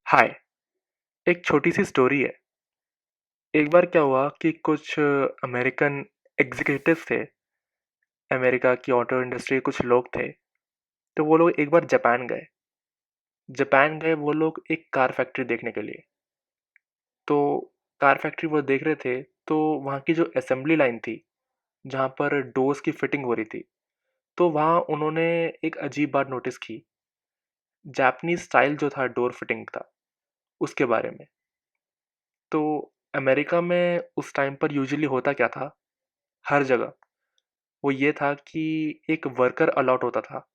हाय। एक छोटी सी स्टोरी है। एक बार क्या हुआ कि कुछ अमेरिकन एग्जीक्यूटिव थे। अमेरिका की ऑटो इंडस्ट्री के कुछ लोग थे। तो वो लोग एक बार जापान गए वो लोग एक कार फैक्ट्री देखने के लिए। तो कार फैक्ट्री वो देख रहे थे। तो वहाँ की जो असेंबली लाइन थी, जहाँ पर डोर्स की फिटिंग हो रही थी, तो वहाँ उन्होंने एक अजीब बात नोटिस की। जापानीज स्टाइल जो था डोर फिटिंग का, उसके बारे में। तो अमेरिका में उस टाइम पर यूजुअली होता क्या था, हर जगह वो ये था कि एक वर्कर अलॉट होता था,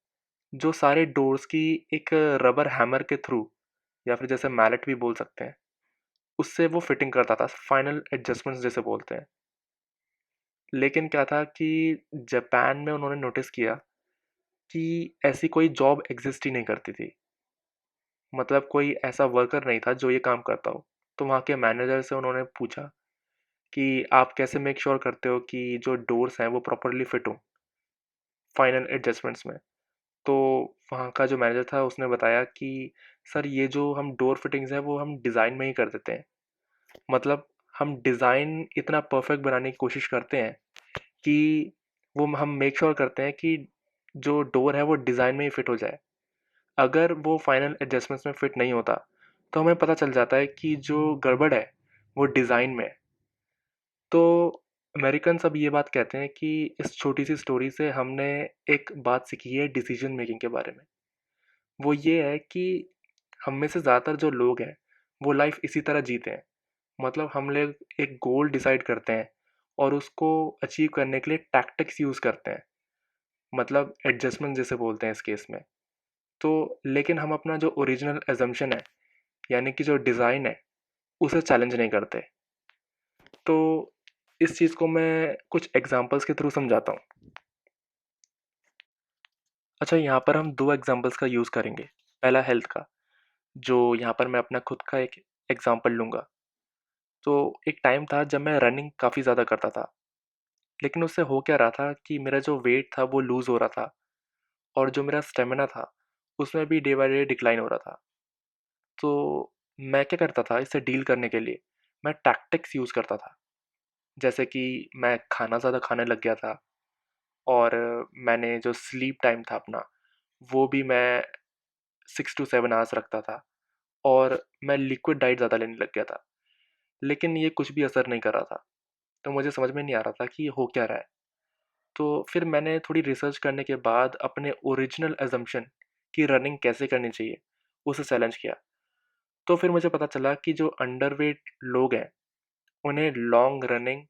जो सारे डोर्स की एक रबर हैमर के थ्रू, या फिर जैसे मैलेट भी बोल सकते हैं, उससे वो फिटिंग करता था, फाइनल एडजस्टमेंट्स जैसे बोलते हैं। लेकिन क्या था कि जापान में उन्होंने नोटिस किया कि ऐसी कोई जॉब एग्जिस्ट ही नहीं करती थी। मतलब कोई ऐसा वर्कर नहीं था जो ये काम करता हो। तो वहाँ के मैनेजर से उन्होंने पूछा कि आप कैसे मेक श्योर करते हो कि जो डोर्स हैं वो प्रॉपरली फिट हो फाइनल एडजस्टमेंट्स में। तो वहाँ का जो मैनेजर था उसने बताया कि सर, ये जो हम डोर फिटिंग्स हैं वो हम डिज़ाइन में ही कर देते हैं। मतलब हम डिज़ाइन इतना परफेक्ट बनाने की कोशिश करते हैं कि वो हम मेक श्योर करते हैं कि जो डोर है वो डिज़ाइन में ही फिट हो जाए। अगर वो फाइनल एडजस्टमेंट्स में फिट नहीं होता, तो हमें पता चल जाता है कि जो गड़बड़ है वो डिज़ाइन में है। तो अमेरिकन्स अब ये बात कहते हैं कि इस छोटी सी स्टोरी से हमने एक बात सीखी है डिसीजन मेकिंग के बारे में। वो ये है कि हम में से ज़्यादातर जो लोग हैं, वो लाइफ इसी तरह जीते हैं। मतलब हम लोग एक गोल डिसाइड करते हैं और उसको अचीव करने के लिए टैक्टिक्स यूज़ करते हैं। मतलब एडजस्टमेंट जैसे बोलते हैं इस केस में। तो लेकिन हम अपना जो ओरिजिनल असम्पशन है, यानी कि जो डिज़ाइन है, उसे चैलेंज नहीं करते। तो इस चीज़ को मैं कुछ एग्जांपल्स के थ्रू समझाता हूँ। अच्छा, यहाँ पर हम 2 एग्जांपल्स का यूज़ करेंगे। पहला हेल्थ का, जो यहाँ पर मैं अपना खुद का एक एग्जांपल लूँगा। तो एक टाइम था जब मैं रनिंग काफ़ी ज़्यादा करता था। लेकिन उससे हो क्या रहा था कि मेरा जो वेट था वो लूज़ हो रहा था, और जो मेरा स्टेमिना था, उसमें भी डे बाय डे डिक्लाइन हो रहा था। तो मैं क्या करता था इससे डील करने के लिए, मैं टैक्टिक्स यूज़ करता था। जैसे कि मैं खाना ज़्यादा खाने लग गया था, और मैंने जो स्लीप टाइम था अपना, वो भी मैं 6 टू 7 आवर्स रखता था, और मैं लिक्विड डाइट ज़्यादा लेने लग गया था। लेकिन ये कुछ भी असर नहीं कर रहा था। तो मुझे समझ में नहीं आ रहा था कि ये हो क्या रहा है। तो फिर मैंने थोड़ी रिसर्च करने के बाद अपने ओरिजिनल असम्पशन कि रनिंग कैसे करनी चाहिए, उसे चैलेंज किया। तो फिर मुझे पता चला कि जो अंडरवेट लोग हैं, उन्हें लॉन्ग रनिंग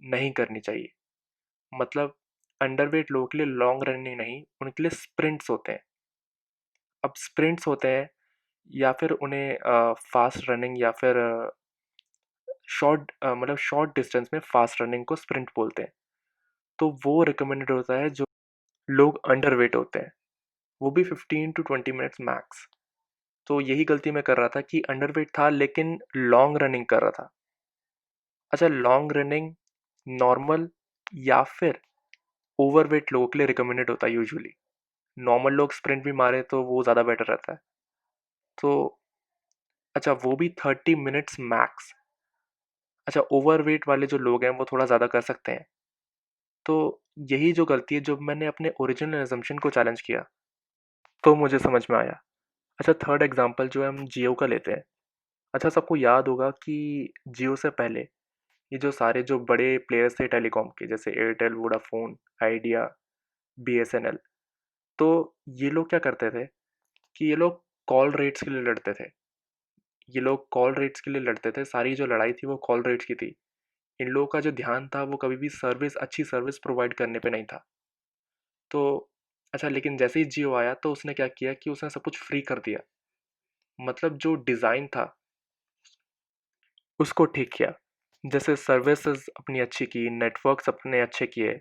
नहीं करनी चाहिए। मतलब अंडरवेट लोगों के लिए लॉन्ग रनिंग नहीं, उनके लिए स्प्रिंट्स होते हैं। अब स्प्रिंट्स होते हैं, या फिर उन्हें फास्ट रनिंग या फिर मतलब शॉर्ट डिस्टेंस में फास्ट रनिंग को स्प्रिंट बोलते हैं। तो वो रिकमेंडेड होता है जो लोग अंडरवेट होते हैं, वो भी 15 टू 20 मिनट्स मैक्स। तो यही गलती मैं कर रहा था कि अंडरवेट था लेकिन लॉन्ग रनिंग कर रहा था। अच्छा, लॉन्ग रनिंग नॉर्मल या फिर ओवरवेट लोगों के लिए रिकमेंडेड होता है यूजुअली। नॉर्मल लोग स्प्रिंट भी मारे तो वो ज़्यादा बेटर रहता है। तो अच्छा, वो भी 30 मिनट्स मैक्स। अच्छा, ओवरवेट वाले जो लोग हैं वो थोड़ा ज़्यादा कर सकते हैं। तो यही जो गलती है, जब मैंने अपने ओरिजिनल असम्पशन को चैलेंज किया, तो मुझे समझ में आया। अच्छा, थर्ड एग्जांपल जो है हम जियो का लेते हैं। अच्छा, सबको याद होगा कि जियो से पहले ये जो सारे जो बड़े प्लेयर्स थे टेलीकॉम के, जैसे एयरटेल, वोडाफोन, आइडिया, बीएसएनएल। तो ये लोग क्या करते थे कि ये लोग कॉल रेट्स के लिए लड़ते थे। ये लोग कॉल रेट्स के लिए लड़ते थे, सारी जो लड़ाई थी वो कॉल रेट्स की थी। इन लोगों का जो ध्यान था वो कभी भी अच्छी सर्विस प्रोवाइड करने पे नहीं था। तो अच्छा, लेकिन जैसे ही जियो आया तो उसने क्या किया कि उसने सब कुछ फ्री कर दिया। मतलब जो डिज़ाइन था उसको ठीक किया। जैसे सर्विसेज़ अपनी अच्छी की, नेटवर्क्स अपने अच्छे किए,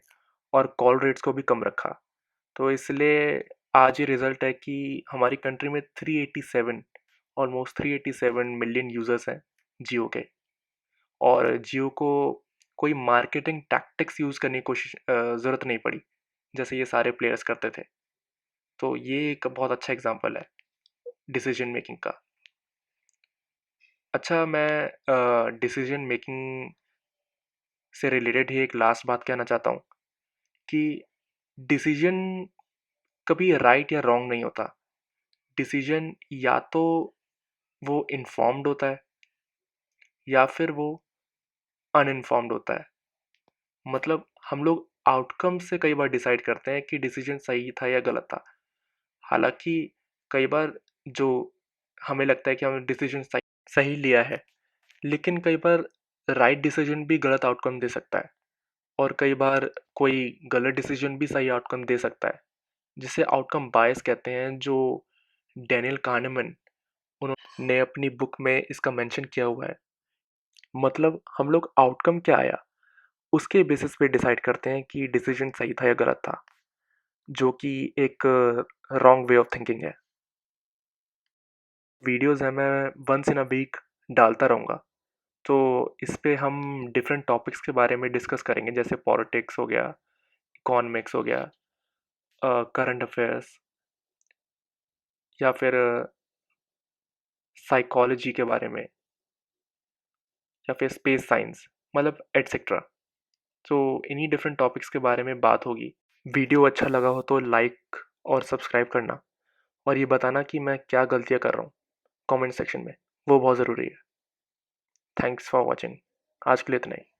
और कॉल रेट्स को भी कम रखा। तो इसलिए आज ये रिज़ल्ट है कि हमारी कंट्री में 387, ऑलमोस्ट 387 मिलियन यूज़र्स हैं जियो के। और जियो को कोई मार्केटिंग टैक्टिक्स यूज़ करने की ज़रूरत नहीं पड़ी, जैसे ये सारे प्लेयर्स करते थे। तो ये एक बहुत अच्छा एग्ज़ाम्पल है डिसीजन मेकिंग का। अच्छा, मैं डिसीजन मेकिंग से रिलेटेड ही एक लास्ट बात कहना चाहता हूँ कि डिसीजन कभी राइट या रॉन्ग नहीं होता। डिसीजन या तो वो इन्फॉर्म्ड होता है या फिर वो अनइन्फॉर्म्ड होता है। मतलब हम लोग आउटकम से कई बार डिसाइड करते हैं कि डिसीजन सही था या गलत था। हालाँकि कई बार जो हमें लगता है कि हमने डिसीजन सही सही लिया है, लेकिन कई बार राइट डिसीजन भी गलत आउटकम दे सकता है और कई बार कोई गलत डिसीजन भी सही आउटकम दे सकता है, जिसे आउटकम बायस कहते हैं, जो डैनियल kahneman उन्होंने अपनी बुक में इसका मेंशन किया हुआ है। मतलब हम लोग आउटकम क्या आया, उसके बेसिस पे डिसाइड करते हैं कि डिसीजन सही था या गलत था, जो कि एक रॉन्ग वे ऑफ थिंकिंग है। वीडियोज़ हैं, मैं वन्स इन अ वीक डालता रहूँगा। तो इस पे हम डिफरेंट टॉपिक्स के बारे में डिस्कस करेंगे, जैसे पॉलिटिक्स हो गया, इकोनॉमिक्स हो गया, करंट अफेयर्स या फिर साइकोलॉजी के बारे में या फिर स्पेस साइंस, मतलब एटसेट्रा। तो इन्हीं डिफरेंट टॉपिक्स के बारे में बात होगी। वीडियो अच्छा लगा हो तो लाइक और सब्सक्राइब करना और ये बताना कि मैं क्या गलतियाँ कर रहा हूँ कमेंट सेक्शन में, वो बहुत ज़रूरी है। Thanks for watching. आज के लिए इतना ही।